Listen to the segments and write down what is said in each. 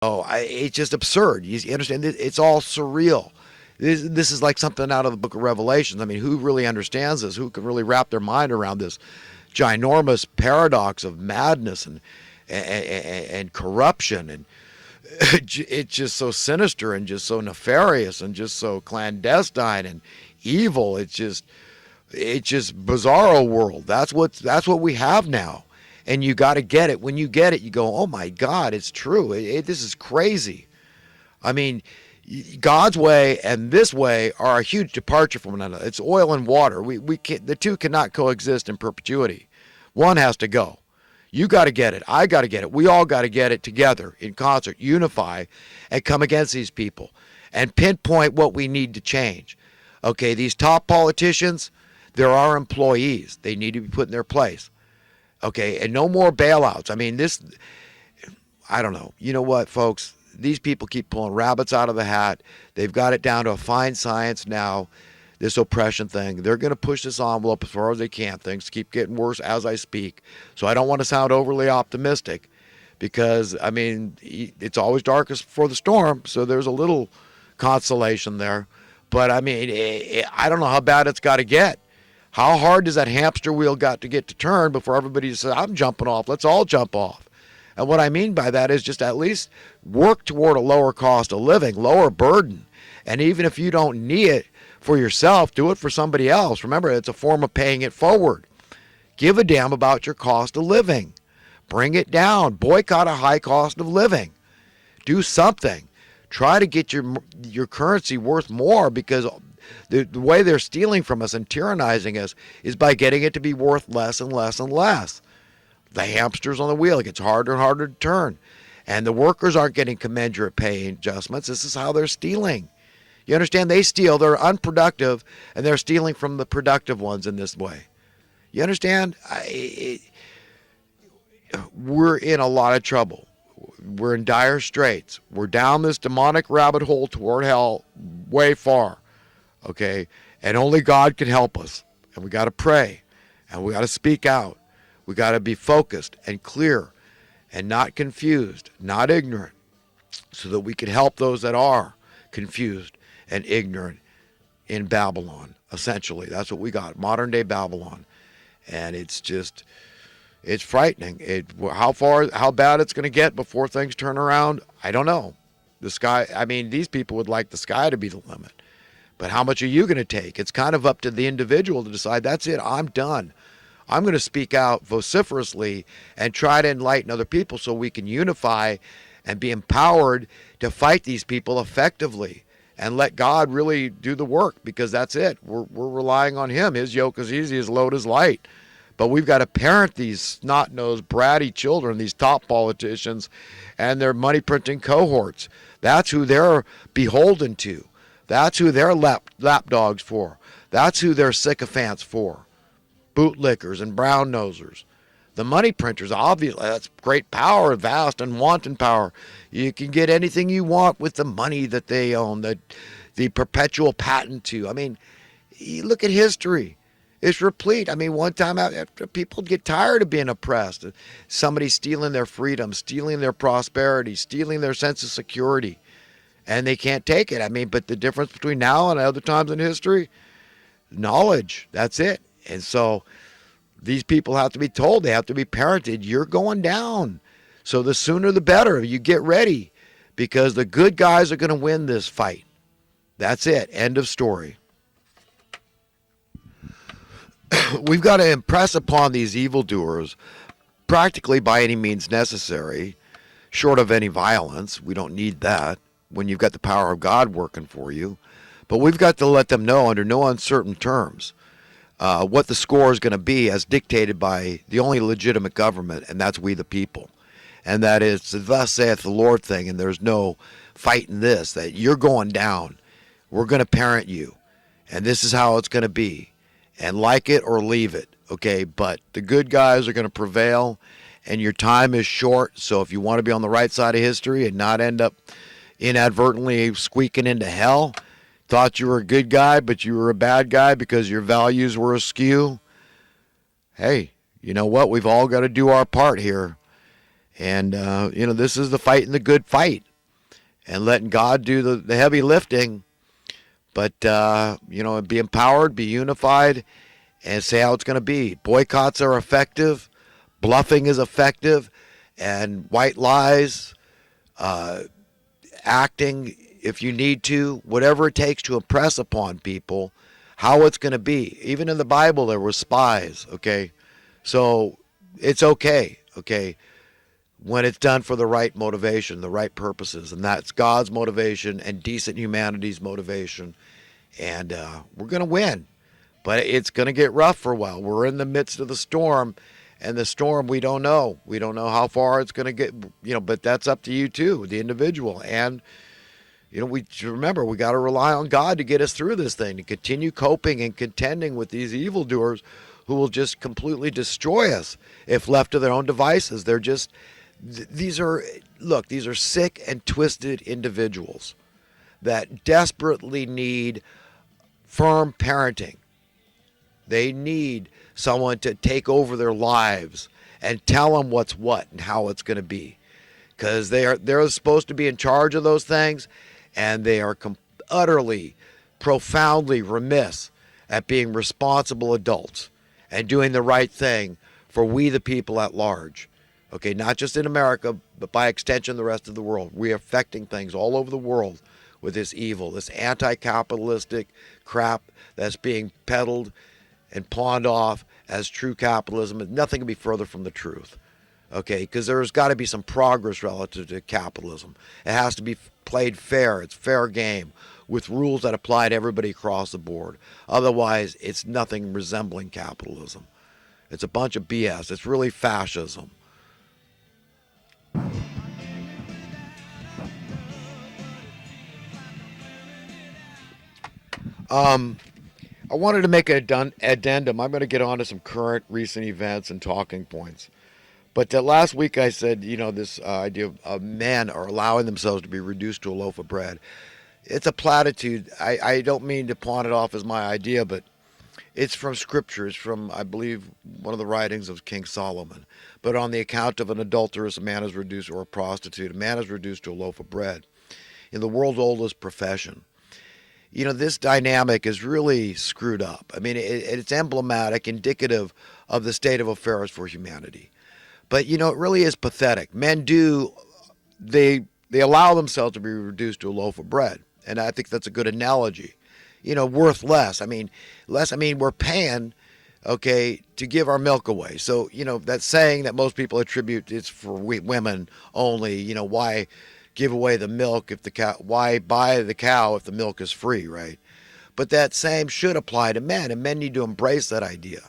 It's just absurd. You understand? It's all surreal. This is like something out of the book of Revelations. I mean, who really understands this? Who can really wrap their mind around this ginormous paradox of madness and corruption? And it's just so sinister and just so nefarious and just so clandestine and evil. It's just bizarro world. That's what we have now. And you got to get it. When you get it, you go, "Oh my God, it's true. This is crazy." I mean, God's way and this way are a huge departure from one another. It's oil and water. The two cannot coexist in perpetuity. One has to go. You got to get it. I got to get it. We all got to get it together in concert, unify, and come against these people and pinpoint what we need to change. Okay, these top politicians, they're our employees. They need to be put in their place. Okay, and no more bailouts. I mean, I don't know. You know what, folks? These people keep pulling rabbits out of the hat. They've got it down to a fine science now, this oppression thing. They're going to push this envelope as far as they can. Things keep getting worse as I speak. So I don't want to sound overly optimistic because, I mean, it's always darkest before the storm, so there's a little consolation there. But, I mean, I don't know how bad it's got to get. How hard does that hamster wheel got to get to turn before everybody says, "I'm jumping off. Let's all jump off." And what I mean by that is just at least work toward a lower cost of living, lower burden. And even if you don't need it for yourself, do it for somebody else. Remember, it's a form of paying it forward. Give a damn about your cost of living. Bring it down. Boycott a high cost of living. Do something. Try to get your currency worth more, because the way they're stealing from us and tyrannizing us is by getting it to be worth less and less and less. The hamster's on the wheel. It gets harder and harder to turn. And the workers aren't getting commensurate pay adjustments. This is how they're stealing. You understand? They steal. They're unproductive, and they're stealing from the productive ones in this way. You understand? We're in a lot of trouble. We're in dire straits. We're down this demonic rabbit hole toward hell way far. Okay? And only God can help us. And we got to pray. And we got to speak out. We got to be focused and clear and not confused, not ignorant, so that we can help those that are confused and ignorant in Babylon. Essentially, that's what we got, modern day Babylon. And it's frightening. How bad it's going to get before things turn around, I don't know. These people would like the sky to be the limit. But how much are you going to take? It's kind of up to the individual to decide, that's it, I'm done. I'm going to speak out vociferously and try to enlighten other people so we can unify and be empowered to fight these people effectively and let God really do the work, because that's it. We're relying on Him. His yoke is easy, His load is light. But we've got to parent these snot-nosed, bratty children, these top politicians and their money-printing cohorts. That's who they're beholden to. That's who they're lapdogs for. That's who they're sycophants for. Bootlickers and brown nosers. The money printers, obviously, that's great power, vast and wanton power. You can get anything you want with the money that they own, the perpetual patent to. I mean, you look at history. It's replete. I mean, one time after people get tired of being oppressed, somebody stealing their freedom, stealing their prosperity, stealing their sense of security, and they can't take it. I mean, but the difference between now and other times in history, knowledge, that's it. And so these people have to be told, they have to be parented, you're going down. So the sooner the better. You get ready, because the good guys are going to win this fight. That's it. End of story. We've got to impress upon these evildoers, practically by any means necessary, short of any violence. We don't need that when you've got the power of God working for you. But we've got to let them know under no uncertain terms what the score is going to be, as dictated by the only legitimate government, and that's we the people. And that is the thus saith the Lord thing, and there's no fighting this, that you're going down. We're going to parent you, and this is how it's going to be. And like it or leave it, okay? But the good guys are going to prevail, and your time is short, so if you want to be on the right side of history and not end up inadvertently squeaking into hell, thought you were a good guy, but you were a bad guy because your values were askew, hey, you know what? We've all got to do our part here. And, this is the fight and the good fight. And letting God do the heavy lifting. But, be empowered, be unified, and say how it's going to be. Boycotts are effective. Bluffing is effective. And white lies, acting if you need to, whatever it takes to impress upon people how it's going to be. Even in the Bible, there were spies, okay? So it's okay, okay, when it's done for the right motivation, the right purposes. And that's God's motivation and decent humanity's motivation. And we're going to win. But it's going to get rough for a while. We're in the midst of the storm. And the storm, we don't know. We don't know how far it's going to get, but that's up to you too, the individual. And, we remember, we got to rely on God to get us through this thing, to continue coping and contending with these evildoers who will just completely destroy us if left to their own devices. They're just, these are sick and twisted individuals that desperately need firm parenting. They need someone to take over their lives and tell them what's what and how it's going to be, because they're supposed to be in charge of those things, and they are utterly, profoundly remiss at being responsible adults and doing the right thing for we the people at large. Okay, not just in America, but by extension the rest of the world. We're affecting things all over the world with this evil, this anti-capitalistic crap that's being peddled and pawned off as true capitalism. Nothing can be further from the truth. Okay, because there's got to be some progress relative to capitalism. It has to be played fair. It's fair game with rules that apply to everybody across the board. Otherwise, it's nothing resembling capitalism. It's a bunch of BS. It's really fascism. I wanted to make an addendum. I'm going to get on to some current recent events and talking points. But last week I said, this idea of men are allowing themselves to be reduced to a loaf of bread. It's a platitude. I don't mean to pawn it off as my idea, but it's from Scripture. It's from, I believe, one of the writings of King Solomon. But on the account of an adulteress, a man is reduced, or a prostitute, a man is reduced to a loaf of bread. In the world's oldest profession. This dynamic is really screwed up. I mean, it's emblematic, indicative of the state of affairs for humanity. But, it really is pathetic. Men they allow themselves to be reduced to a loaf of bread. And I think that's a good analogy. Worth less. We're paying, okay, to give our milk away. So, that saying that most people attribute it's for women only, why give away the milk if the cow, why buy the cow if the milk is free, right? But that same should apply to men, and men need to embrace that idea.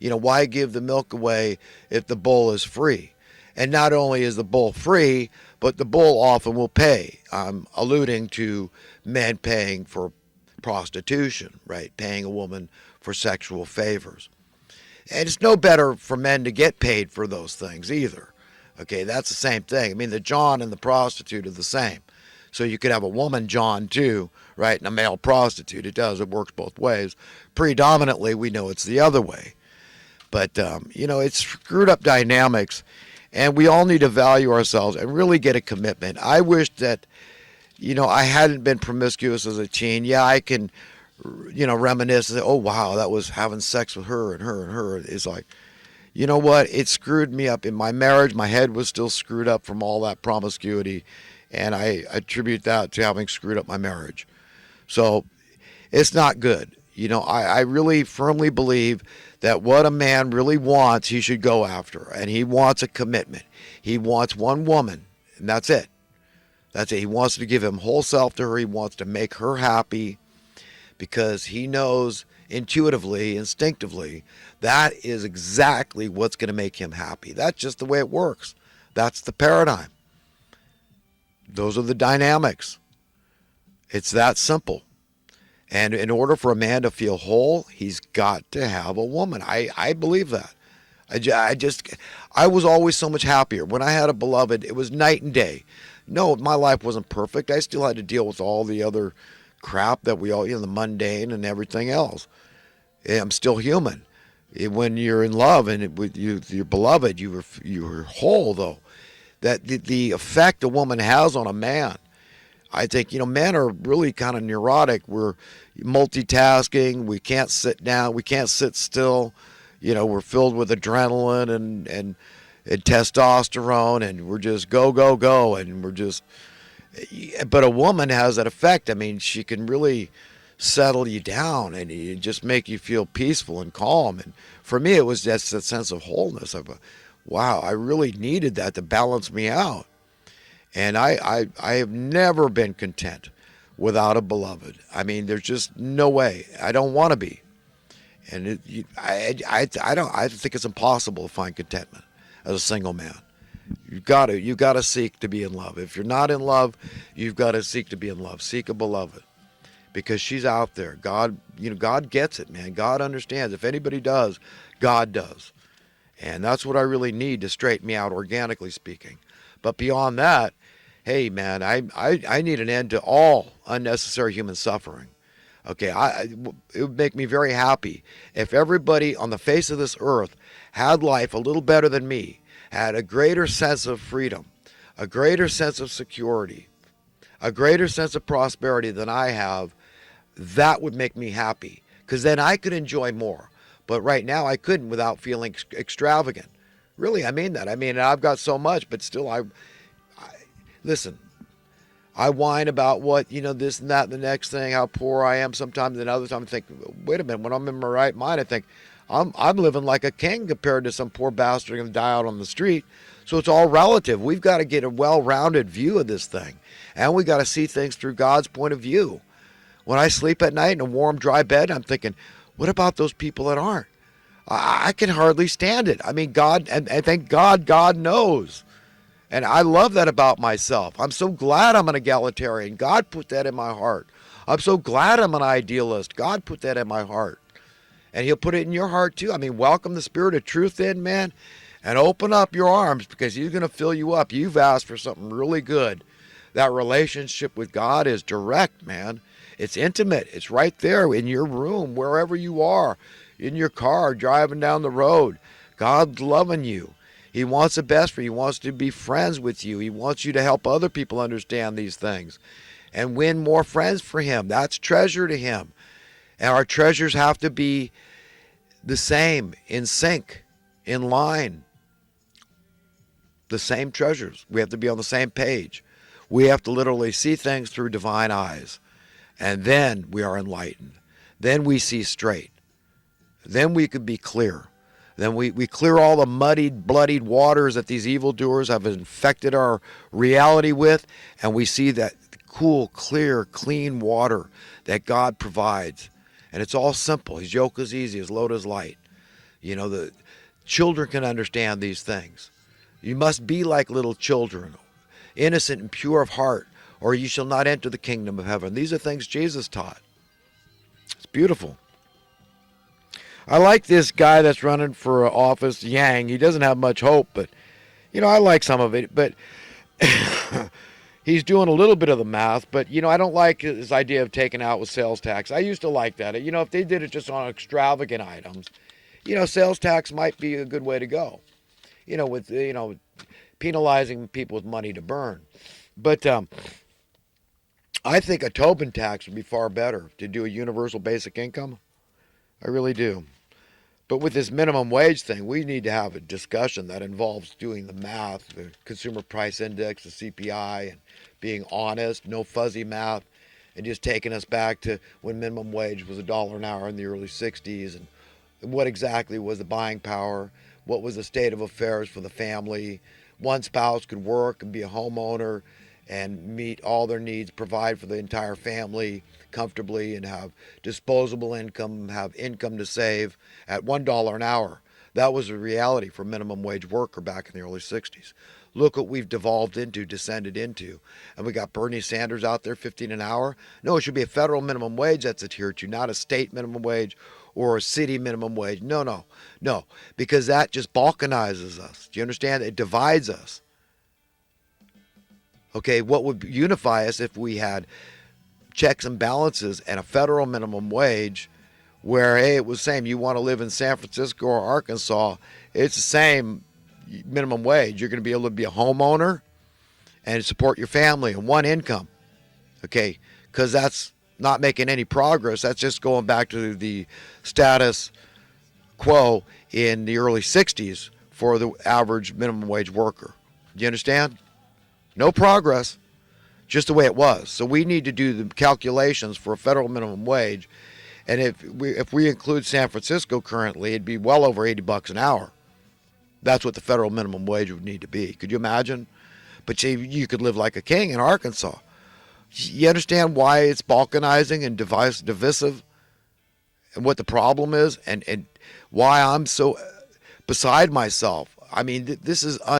Why give the milk away if the bull is free? And not only is the bull free, but the bull often will pay. I'm alluding to men paying for prostitution, right? Paying a woman for sexual favors. And it's no better for men to get paid for those things either. Okay, that's the same thing. I mean, the John and the prostitute are the same. So you could have a woman John too, right, and a male prostitute. It works both ways. Predominantly, we know it's the other way. But, it's screwed up dynamics, and we all need to value ourselves and really get a commitment. I wish that, I hadn't been promiscuous as a teen. Yeah, I can, reminisce and say, oh, wow, that was having sex with her and her and her. It's like, you know what? It screwed me up in my marriage. My head was still screwed up from all that promiscuity, and I attribute that to having screwed up my marriage. So it's not good. I really firmly believe that what a man really wants, he should go after. And he wants a commitment. He wants one woman, and that's it. That's it. He wants to give him whole self to her. He wants to make her happy because he knows intuitively, instinctively, that is exactly what's going to make him happy. That's just the way it works. That's the paradigm. Those are the dynamics. It's that simple. And in order for a man to feel whole, he's got to have a woman. I believe that. I was always so much happier. When I had a beloved, it was night and day. No, my life wasn't perfect. I still had to deal with all the other crap that we all, the mundane and everything else. I'm still human. When you're in love and with your beloved, you're whole though. that the effect a woman has on a man. I think, men are really kind of neurotic. We're multitasking. We can't sit down. We can't sit still. We're filled with adrenaline and testosterone, and we're just go, go, go. And but a woman has that effect. I mean, she can really settle you down and just make you feel peaceful and calm. And for me, it was just that sense of wholeness of, wow, I really needed that to balance me out. And I have never been content without a beloved. I mean, there's just no way. I don't want to be. And I think it's impossible to find contentment as a single man. You've got to seek to be in love. If you're not in love, you've got to seek to be in love. Seek a beloved, because she's out there. God gets it, man. God understands. If anybody does, God does. And that's what I really need to straighten me out, organically speaking. But beyond that, hey, man, I need an end to all unnecessary human suffering. Okay, it would make me very happy if everybody on the face of this earth had life a little better than me, had a greater sense of freedom, a greater sense of security, a greater sense of prosperity than I have. That would make me happy, because then I could enjoy more. But right now I couldn't without feeling extravagant. Really, I mean that. I mean, I've got so much, but still listen, I whine about what, this and that, and the next thing, how poor I am sometimes, and other times I think, wait a minute, when I'm in my right mind, I think, I'm living like a king compared to some poor bastard going to die out on the street. So it's all relative. We've got to get a well-rounded view of this thing, and we got to see things through God's point of view. When I sleep at night in a warm, dry bed, I'm thinking, what about those people that aren't? I can hardly stand it. I mean, God, and thank God, God knows. And I love that about myself. I'm so glad I'm an egalitarian. God put that in my heart. I'm so glad I'm an idealist. God put that in my heart. And He'll put it in your heart too. I mean, welcome the Spirit of truth in, man, and open up your arms, because He's going to fill you up. You've asked for something really good. That relationship with God is direct, man. It's intimate. It's right there in your room, wherever you are, in your car, driving down the road. God's loving you. He wants the best for you. He wants to be friends with you. He wants you to help other people understand these things and win more friends for Him. That's treasure to Him. And our treasures have to be the same, in sync, in line. The same treasures. We have to be on the same page. We have to literally see things through divine eyes. And then we are enlightened. Then we see straight. Then we could be clear. Then we clear all the muddied, bloodied waters that these evildoers have infected our reality with, and we see that cool, clear, clean water that God provides. And it's all simple. His yoke is easy, His load is light. The children can understand these things. You must be like little children, innocent and pure of heart, or you shall not enter the kingdom of heaven. These are things Jesus taught. It's beautiful. I like this guy that's running for office, Yang. He doesn't have much hope, but, I like some of it. But he's doing a little bit of the math. But, I don't like his idea of taking out with sales tax. I used to like that. If they did it just on extravagant items, sales tax might be a good way to go. With, penalizing people with money to burn. But I think a Tobin tax would be far better, to do a universal basic income. I really do. But with this minimum wage thing, we need to have a discussion that involves doing the math, the consumer price index, the CPI, and being honest, no fuzzy math, and just taking us back to when minimum wage was $1 an hour in the early 60s, and what exactly was the buying power, what was the state of affairs for the family. One spouse could work and be a homeowner and meet all their needs, provide for the entire family comfortably, and have disposable income, have income to save at $1 an hour. That was a reality for minimum wage worker back in the early 60s. Look what we've descended into. And we got Bernie Sanders out there, 15 an hour. No, it should be a federal minimum wage that's adhered to, not a state minimum wage or a city minimum wage. No, because that just balkanizes us. Do you understand? It divides us. Okay, what would unify us if we had checks and balances and a federal minimum wage where, hey, it was the same. You want to live in San Francisco or Arkansas, it's the same. minimum wage, you're going to be able to be a homeowner and support your family on one income. Okay, because that's not making any progress. That's just going back to the status quo in the early 60s for the average minimum wage worker. Do you understand? No progress, just the way it was. So we need to do the calculations for a federal minimum wage. And if we include San Francisco currently, it'd be well over $80 an hour. That's what the federal minimum wage would need to be. Could you imagine? But you could live like a king in Arkansas. You understand why it's balkanizing and divisive, and what the problem is, and why I'm so beside myself. I mean, this is